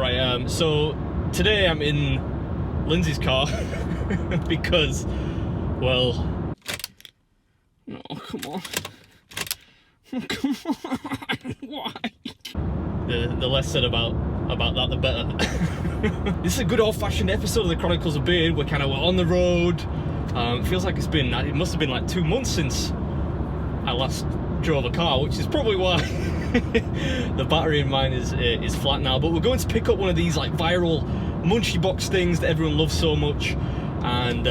Alright, so today I'm in Lindsay's car because, well... No, come on. Oh, come on. Why? The less said about that, the better. This is a good old-fashioned episode of the Chronicles of Beard. We're on the road. It feels like it must have been like 2 months since I last drove a car, which is probably why the battery in mine is flat now. But we're going to pick up one of these like viral Munchy box things that everyone loves so much. And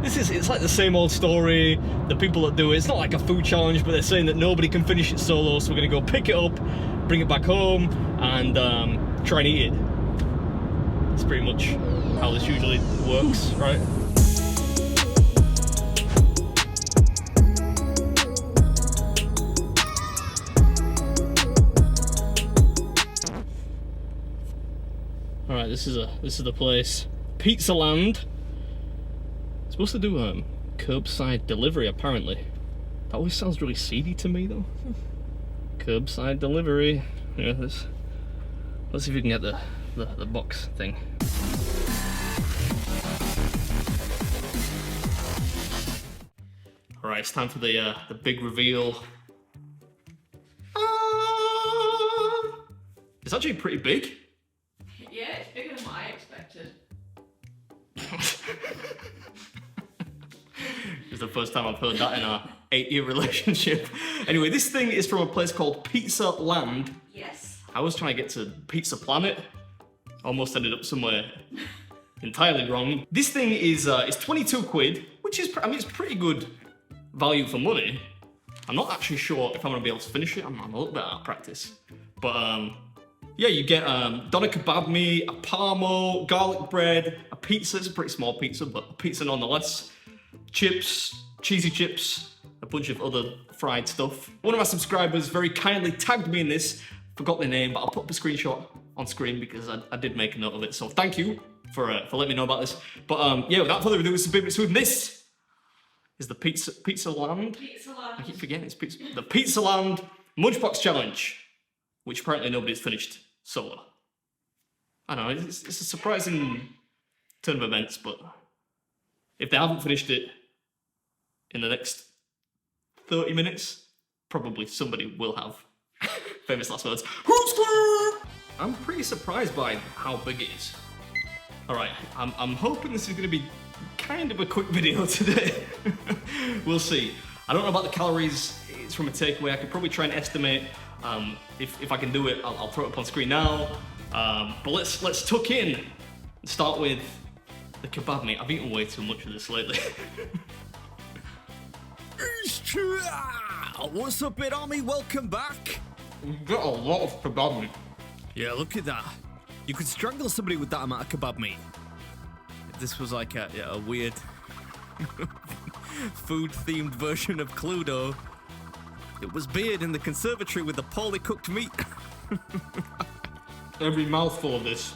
it's like the same old story. The people that do it's not like a food challenge, but they're saying that nobody can finish it solo, so we're gonna go pick it up, bring it back home, and try and eat it. That's pretty much how this usually works, right? All right, this is the place, Pizza Land. Supposed to do curbside delivery, apparently. That always sounds really seedy to me, though. Curbside delivery. Yeah, let's see if we can get the box thing. All right, it's time for the big reveal. It's actually pretty big. Yeah, it's bigger than what I expected. It's the first time I've heard that in our 8-year relationship. Anyway, this thing is from a place called Pizza Land. Yes. I was trying to get to Pizza Planet. Almost ended up somewhere entirely wrong. This thing is 22 quid, which is, I mean, it's pretty good value for money. I'm not actually sure if I'm gonna be able to finish it. I'm a little bit out of practice. But yeah, you get doner kebab meat, a parmo, garlic bread, a pizza. It's a pretty small pizza, but a pizza nonetheless. Chips, cheesy chips, a bunch of other fried stuff. One of my subscribers very kindly tagged me in this, forgot the name, but I'll put up a screenshot on screen because I did make a note of it. So thank you for letting me know about this. But yeah, without further ado, this is BeardMeatsFood, and this is the Pizza Land. Pizza Land. I keep forgetting it's the Pizza Land Munchbox Challenge, which apparently nobody's finished solo. I don't know, it's a surprising turn of events, but if they haven't finished it in the next 30 minutes, probably somebody will have. Famous last words. I'm pretty surprised by how big it is. All right, I'm hoping this is gonna be kind of a quick video today. We'll see. I don't know about the calories. It's from a takeaway. I could probably try and estimate. If I can do it, I'll throw it up on screen now. But let's tuck in and start with the kebab meat. I've eaten way too much of this lately. What's up, Beard Army? Welcome back. We've got a lot of kebab meat. Yeah, look at that. You could strangle somebody with that amount of kebab meat. If this was like a weird food-themed version of Cluedo, it was Beard in the conservatory with the poorly cooked meat. Every mouthful of this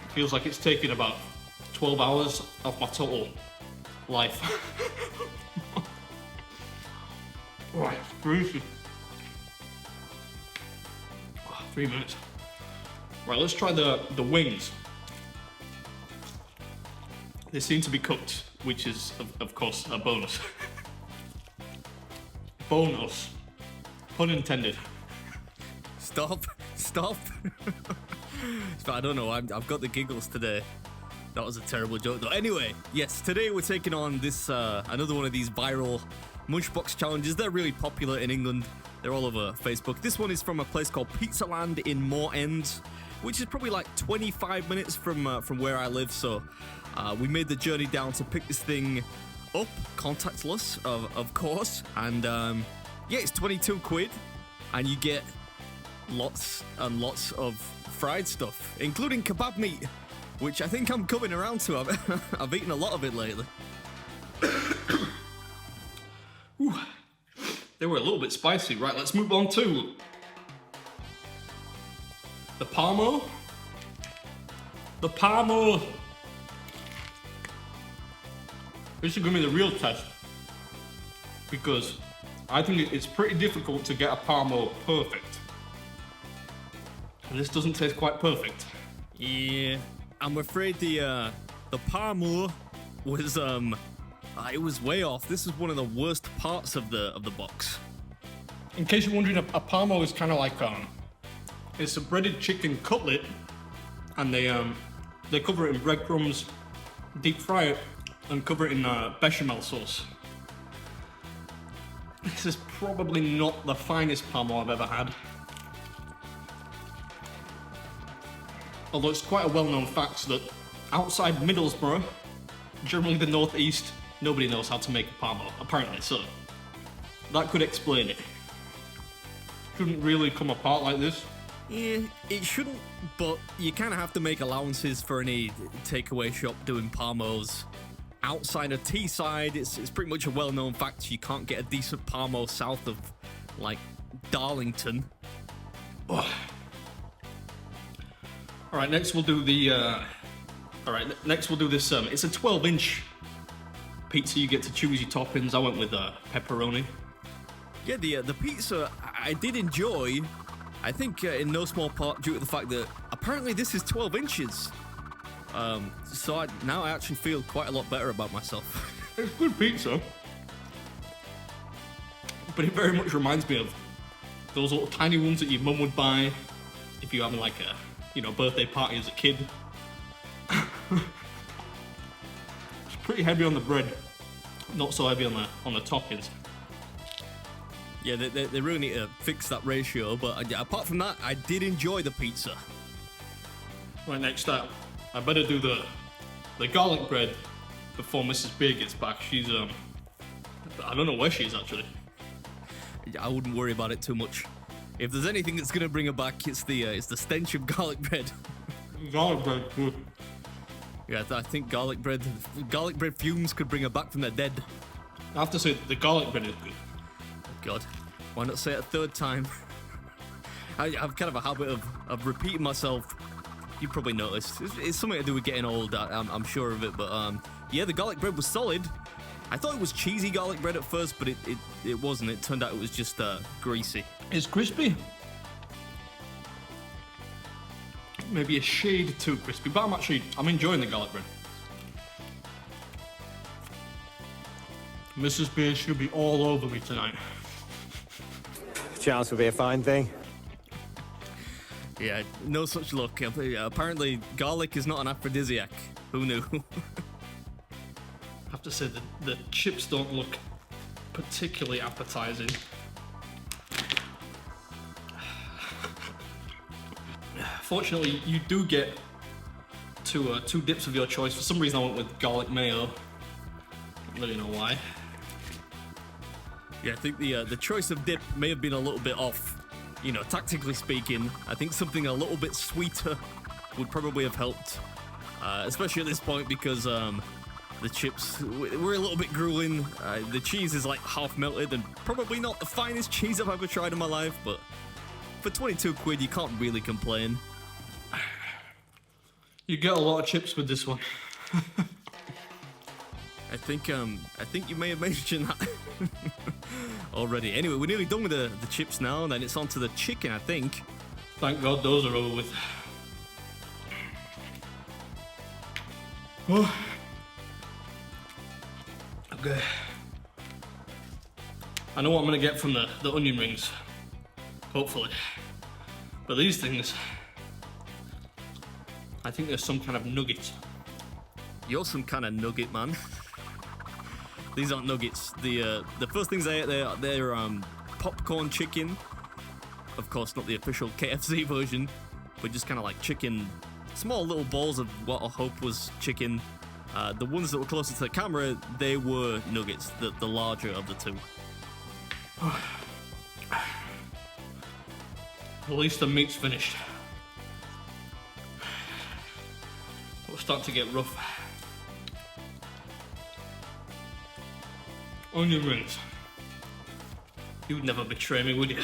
feels like it's taken about 12 hours off my total life. Right, greasy. 3 minutes. Right, let's try the wings. They seem to be cooked, which is, of course, a bonus. Bonus. Pun intended. Stop. I don't know, I've got the giggles today. That was a terrible joke though. Anyway, yes, today we're taking on this, another one of these viral Munchbox challenges. They're really popular in England. They're all over Facebook. This one is from a place called Pizza Land in Moor End, which is probably like 25 minutes from where I live. So we made the journey down to pick this thing up, contactless, of course. And yeah, it's 22 quid, and you get lots and lots of fried stuff, including kebab meat, which I think I'm coming around to. I've eaten a lot of it lately. Ooh, they were a little bit spicy. Right, let's move on to the parmo. The parmo. This is going to be the real test, because I think it's pretty difficult to get a parmo perfect. And this doesn't taste quite perfect. Yeah, I'm afraid the parmo was it was way off. This is one of the worst parts of the box. In case you're wondering, a parmo is kind of like it's a breaded chicken cutlet, and they cover it in breadcrumbs, deep fry it, and cover it in bechamel sauce. This is probably not the finest parmo I've ever had. Although it's quite a well-known fact that outside Middlesbrough, generally the northeast, nobody knows how to make a parmo, apparently, so that could explain it. Shouldn't really come apart like this. Yeah, it shouldn't, but you kind of have to make allowances for any takeaway shop doing parmos. Outside of Teesside, it's pretty much a well-known fact you can't get a decent parmo south of, like, Darlington. Oh. Alright, next we'll do the, next we'll do this, it's a 12-inch pizza. You get to choose your toppings. I went with pepperoni. Yeah, the pizza I did enjoy, I think in no small part due to the fact that apparently this is 12 inches. So now I actually feel quite a lot better about myself. It's good pizza. But it very much reminds me of those little tiny ones that your mum would buy if you're having like a, birthday party as a kid. It's pretty heavy on the bread, not so heavy on the toppings. Yeah, they really need to fix that ratio, but apart from that, I did enjoy the pizza. Right, next up, I better do the garlic bread before Mrs. Beard gets back. She's, I don't know where she is actually. I wouldn't worry about it too much. If there's anything that's gonna bring her back, it's the stench of garlic bread. Garlic bread, good. Yeah, I think garlic bread fumes could bring her back from the dead. I have to say, the garlic bread is good. God, why not say it a third time? I've kind of a habit of repeating myself. You probably noticed. It's something to do with getting old, I'm sure of it, but yeah, the garlic bread was solid. I thought it was cheesy garlic bread at first, but it wasn't. It turned out it was just greasy. It's crispy. Maybe a shade too crispy, but I'm enjoying the garlic bread. Mrs. Beard should be all over me tonight. Chance will be a fine thing. Yeah, no such luck. Apparently, garlic is not an aphrodisiac. Who knew? I have to say that the chips don't look particularly appetizing. Fortunately, you do get two dips of your choice. For some reason, I went with garlic mayo. Don't really know why. Yeah, I think the choice of dip may have been a little bit off. Tactically speaking, I think something a little bit sweeter would probably have helped. Especially at this point because the chips were a little bit grueling. The cheese is like half melted and probably not the finest cheese I've ever tried in my life, but for 22 quid, you can't really complain. You get a lot of chips with this one. I think you may have mentioned that already. Anyway, we're nearly done with the chips now, and then it's on to the chicken, I think. Thank God those are over with. Oh. Okay. I know what I'm gonna get from the onion rings. Hopefully. But these things, I think there's some kind of nugget. You're some kind of nugget, man. These aren't nuggets. The first things I ate they're popcorn chicken. Of course, not the official KFC version, but just kind of like chicken, small little balls of what I hope was chicken. The ones that were closer to the camera, they were nuggets, the larger of the two. At least the meat's finished. It'll start to get rough. Onion rings. You'd never betray me, would you?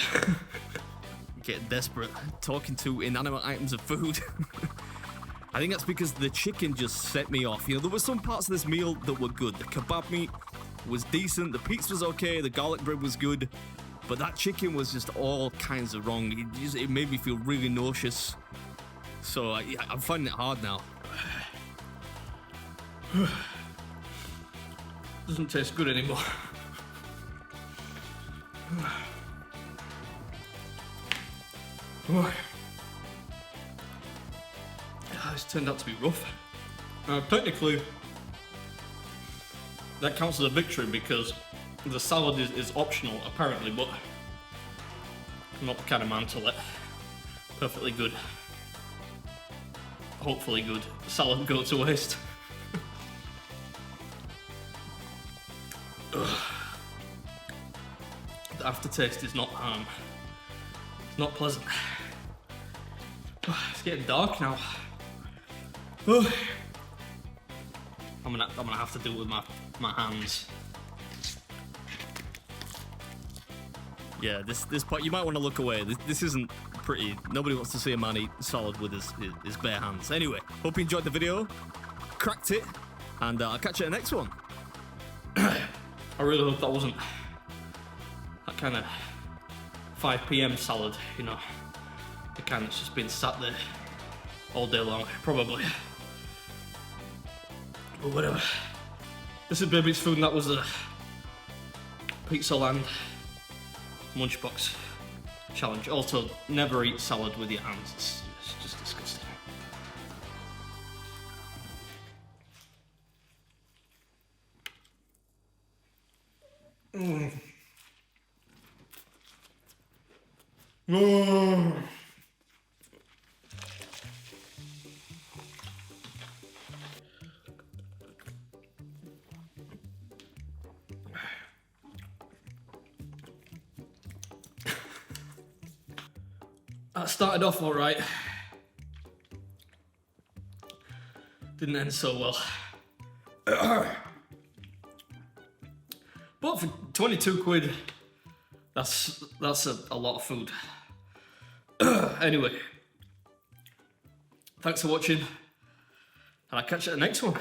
Getting desperate, talking to inanimate items of food. I think that's because the chicken just set me off. There were some parts of this meal that were good. The kebab meat was decent, the pizza was okay, the garlic bread was good, but that chicken was just all kinds of wrong. It made me feel really nauseous. so I'm finding it hard now. Doesn't taste good anymore. This turned out to be rough. Technically, that counts as a victory because the salad is optional apparently, but I'm not the kind of man to let perfectly good, hopefully good, salad go to waste. The aftertaste is not pleasant. It's getting dark now. I'm gonna have to do it with my hands. Yeah, this part you might want to look away. This isn't pretty. Nobody wants to see a man eat salad with his bare hands. Anyway, hope you enjoyed the video, cracked it, and I'll catch you in the next one. I really hope that wasn't that kind of 5 PM salad, you know, the kind that's just been sat there all day long, probably. But whatever. This is BeardMeatsFood, and that was the Pizza Land Munchbox challenge. Also, never eat salad with your hands. It's just disgusting. That started off all right. Didn't end so well. But for 22 quid, that's a lot of food. Anyway, thanks for watching, and I'll catch you at the next one.